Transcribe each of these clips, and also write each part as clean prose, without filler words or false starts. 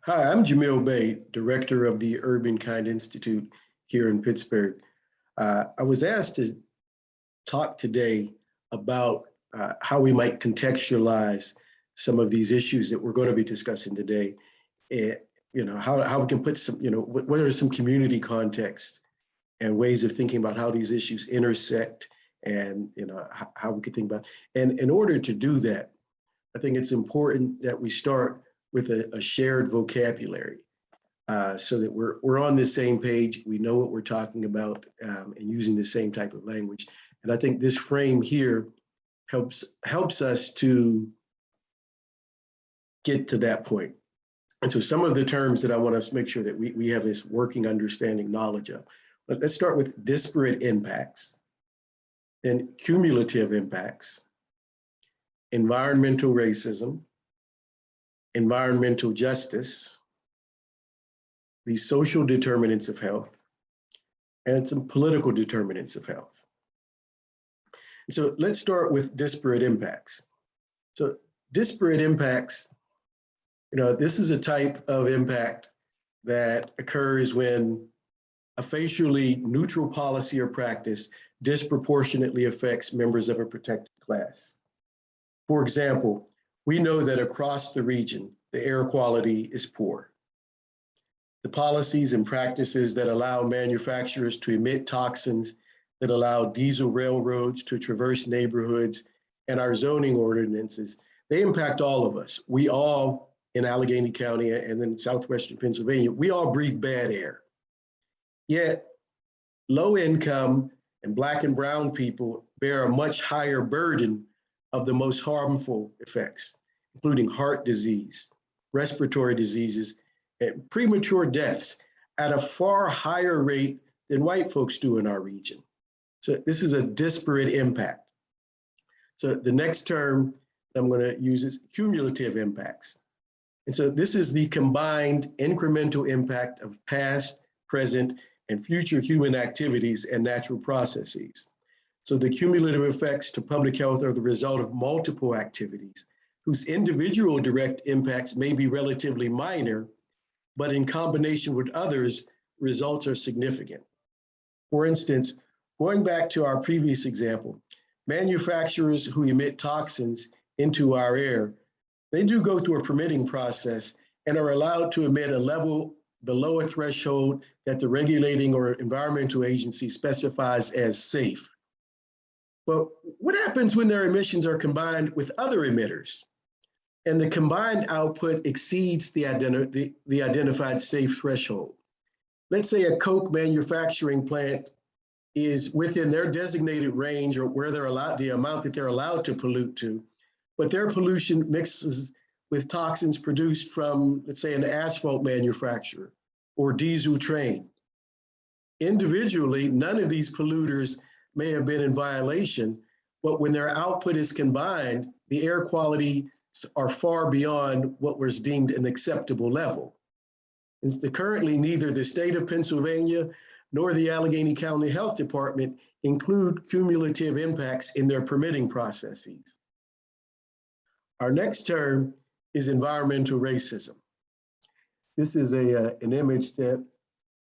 Hi, I'm Jamil Bey, Director of the UrbanKind Institute here in Pittsburgh. I was asked to talk today about how we might contextualize some of these issues that we're going to be discussing today. And, how we can put some, what are some community context and ways of thinking about how these issues intersect and, how we could think about. And in order to do that, I think it's important that we start with a shared vocabulary so that we're on the same page, we know what we're talking about and using the same type of language. And I think this frame here helps us to get to that point. And so some of the terms that I want us to make sure that we have this working understanding knowledge of. But let's start with disparate impacts, then cumulative impacts, environmental racism, environmental justice, the social determinants of health, and some political determinants of health. So let's start with disparate impacts. So disparate impacts, this is a type of impact that occurs when a facially neutral policy or practice disproportionately affects members of a protected class. For example, we know that across the region, the air quality is poor. The policies and practices that allow manufacturers to emit toxins, that allow diesel railroads to traverse neighborhoods, and our zoning ordinances, they impact all of us. We all in Allegheny County and then southwestern Pennsylvania, we all breathe bad air. Yet low income and Black and brown people bear a much higher burden of the most harmful effects, including heart disease, respiratory diseases, and premature deaths at a far higher rate than white folks do in our region. So this is a disparate impact. So the next term I'm going to use is cumulative impacts. And so this is the combined incremental impact of past, present, and future human activities and natural processes. So the cumulative effects to public health are the result of multiple activities whose individual direct impacts may be relatively minor, but in combination with others, results are significant. For instance, going back to our previous example, manufacturers who emit toxins into our air, they do go through a permitting process and are allowed to emit a level below a threshold that the regulating or environmental agency specifies as safe. But what happens when their emissions are combined with other emitters and the combined output exceeds the identified safe threshold? Let's say a Coke manufacturing plant is within their designated range or where they're allowed, the amount that they're allowed to pollute to, but their pollution mixes with toxins produced from, let's say, an asphalt manufacturer or diesel train. Individually, none of these polluters may have been in violation, but when their output is combined, the air quality are far beyond what was deemed an acceptable level. And currently, neither the state of Pennsylvania nor the Allegheny County Health Department include cumulative impacts in their permitting processes. Our next term is environmental racism. This is an image that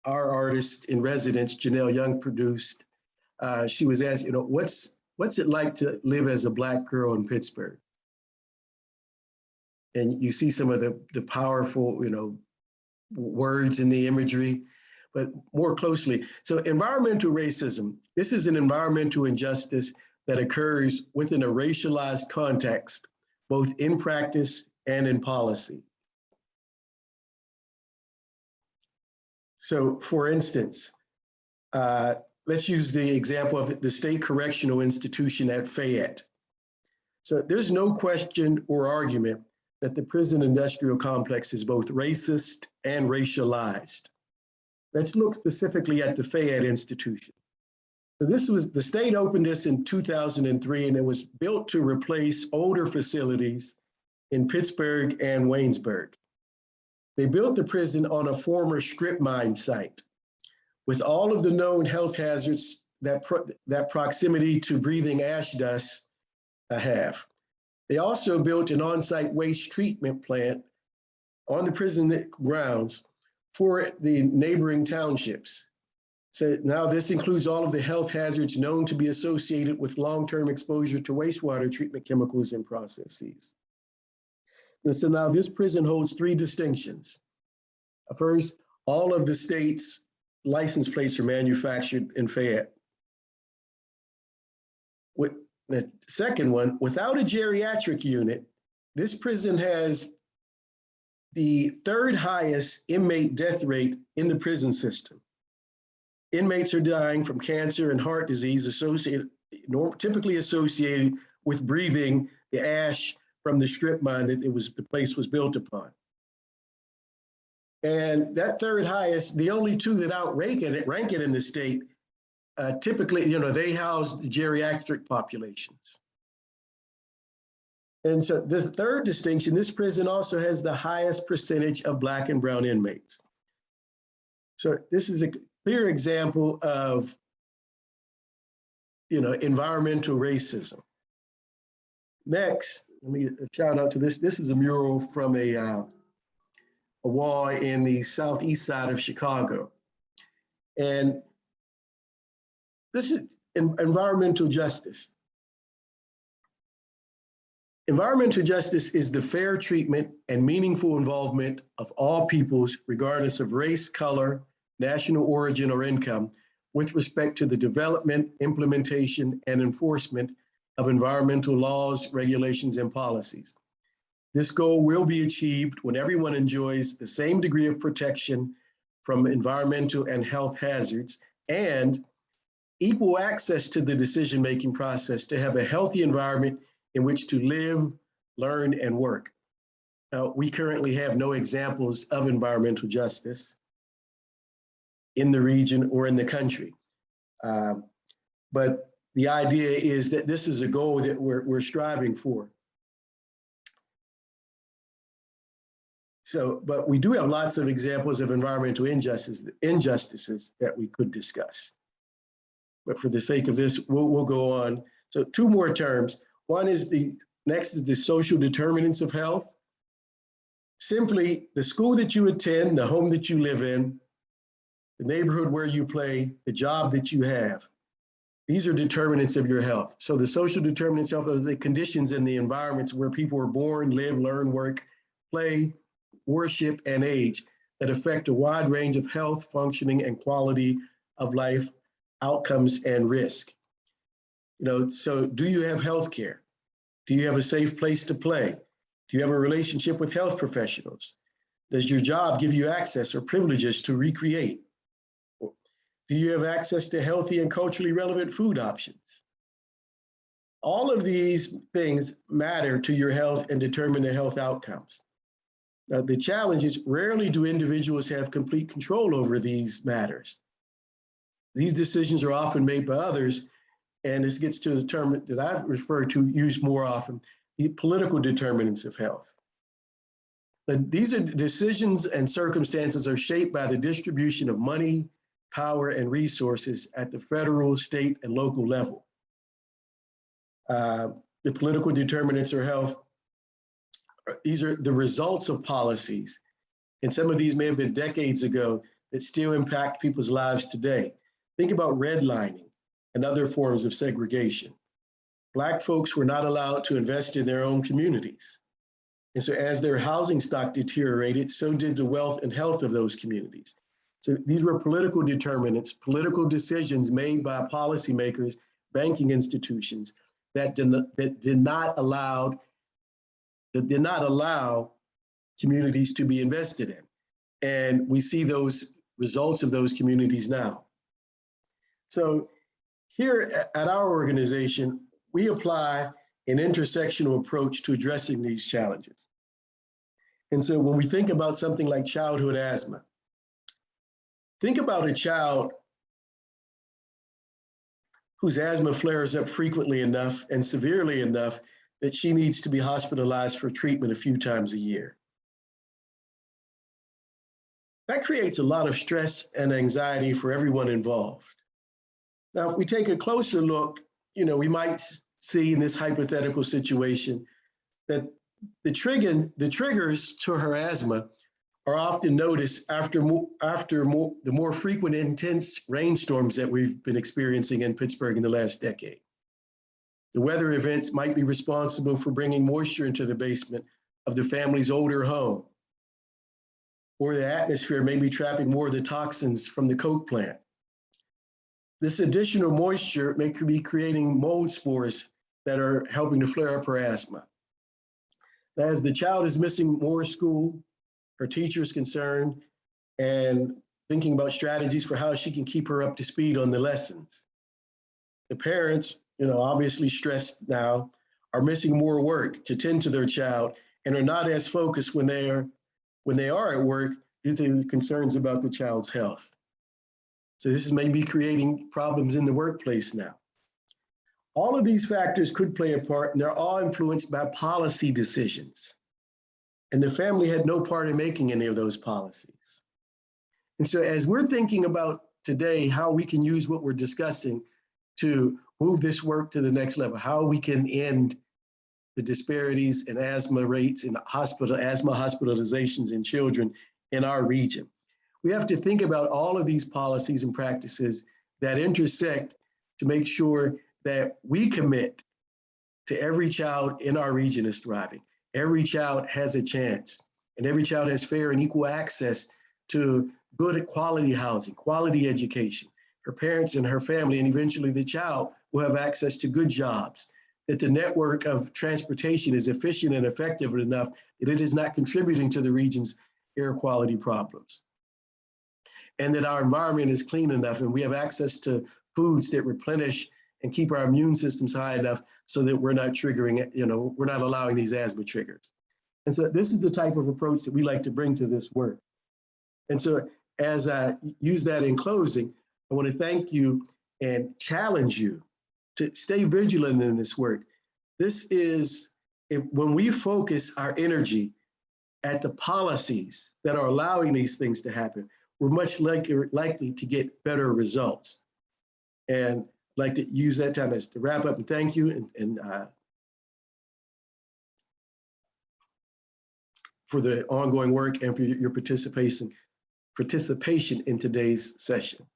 our artist in residence, Janelle Young, produced. She was asked, what's it like to live as a Black girl in Pittsburgh? And you see some of the powerful, words in the imagery, but more closely. So environmental racism, this is an environmental injustice that occurs within a racialized context, both in practice and in policy. So for instance, let's use the example of the state correctional institution at Fayette. So there's no question or argument that the prison industrial complex is both racist and racialized. Let's look specifically at the Fayette institution. So the state opened this in 2003, and it was built to replace older facilities in Pittsburgh and Waynesburg. They built the prison on a former strip mine site with all of the known health hazards that proximity to breathing ash dust have. They also built an on-site waste treatment plant on the prison grounds for the neighboring townships. So now this includes all of the health hazards known to be associated with long-term exposure to wastewater treatment chemicals and processes. And so now this prison holds three distinctions. First, all of the state's license plates are manufactured in Fayette. With the second one, without a geriatric unit, this prison has the third highest inmate death rate in the prison system. Inmates are dying from cancer and heart disease typically associated with breathing the ash from the strip mine that the place was built upon. And that third highest, the only two that rank it in the state, typically, they house the geriatric populations. And so the third distinction, this prison also has the highest percentage of Black and brown inmates. So this is a clear example of, environmental racism. Next, let me shout out to this. This is a mural from a wall in the southeast side of Chicago. And this is environmental justice. Environmental justice is the fair treatment and meaningful involvement of all peoples, regardless of race, color, national origin, or income, with respect to the development, implementation, and enforcement of environmental laws, regulations, and policies. This goal will be achieved when everyone enjoys the same degree of protection from environmental and health hazards and equal access to the decision-making process to have a healthy environment in which to live, learn, and work. Now, we currently have no examples of environmental justice in the region or in the country. But the idea is that this is a goal that we're striving for. So, but we do have lots of examples of environmental injustices that we could discuss. But for the sake of this, we'll go on. So two more terms. One is next is the social determinants of health. Simply the school that you attend, the home that you live in, the neighborhood where you play, the job that you have. These are determinants of your health. So the social determinants of health are the conditions and the environments where people are born, live, learn, work, play, worship, and age that affect a wide range of health, functioning, and quality of life outcomes and risk. So do you have health care? Do you have a safe place to play? Do you have a relationship with health professionals? Does your job give you access or privileges to recreate? Do you have access to healthy and culturally relevant food options? All of these things matter to your health and determine the health outcomes. Now, the challenge is rarely do individuals have complete control over these matters. These decisions are often made by others, and this gets to the term that I've referred to used more often, the political determinants of health. These are decisions and circumstances are shaped by the distribution of money, power, and resources at the federal, state, and local level. The political determinants of health, these are the results of policies, and some of these may have been decades ago that still impact people's lives today. Think about redlining and other forms of segregation. Black folks were not allowed to invest in their own communities. And so as their housing stock deteriorated, so did the wealth and health of those communities. So these were political determinants, political decisions made by policymakers, banking institutions that did not allow communities to be invested in. And we see those results of those communities now. So here at our organization, we apply an intersectional approach to addressing these challenges. And so when we think about something like childhood asthma, think about a child whose asthma flares up frequently enough and severely enough that she needs to be hospitalized for treatment a few times a year. That creates a lot of stress and anxiety for everyone involved. Now, if we take a closer look, we might see in this hypothetical situation that the triggers to her asthma are often noticed after the more frequent intense rainstorms that we've been experiencing in Pittsburgh in the last decade. The weather events might be responsible for bringing moisture into the basement of the family's older home, or the atmosphere may be trapping more of the toxins from the coke plant. This additional moisture may be creating mold spores that are helping to flare up her asthma. As the child is missing more school, her teacher is concerned and thinking about strategies for how she can keep her up to speed on the lessons. The parents, obviously stressed now, are missing more work to tend to their child and are not as focused when they are at work due to the concerns about the child's health. So this may be creating problems in the workplace now. All of these factors could play a part, and they're all influenced by policy decisions. And the family had no part in making any of those policies. And so as we're thinking about today, how we can use what we're discussing to move this work to the next level, how we can end the disparities in asthma rates and asthma hospitalizations in children in our region. We have to think about all of these policies and practices that intersect to make sure that we commit to every child in our region is thriving. Every child has a chance, and every child has fair and equal access to good quality housing, quality education. Her parents and her family, and eventually the child, will have access to good jobs, that the network of transportation is efficient and effective enough that it is not contributing to the region's air quality problems, and that our environment is clean enough and we have access to foods that replenish and keep our immune systems high enough so that we're not triggering, we're not allowing these asthma triggers. And so this is the type of approach that we like to bring to this work. And so as I use that in closing, I want to thank you and challenge you to stay vigilant in this work. This is, when we focus our energy at the policies that are allowing these things to happen, we're much likely to get better results. And I'd like to use that time as to wrap up and thank you and for the ongoing work and for your participation in today's session.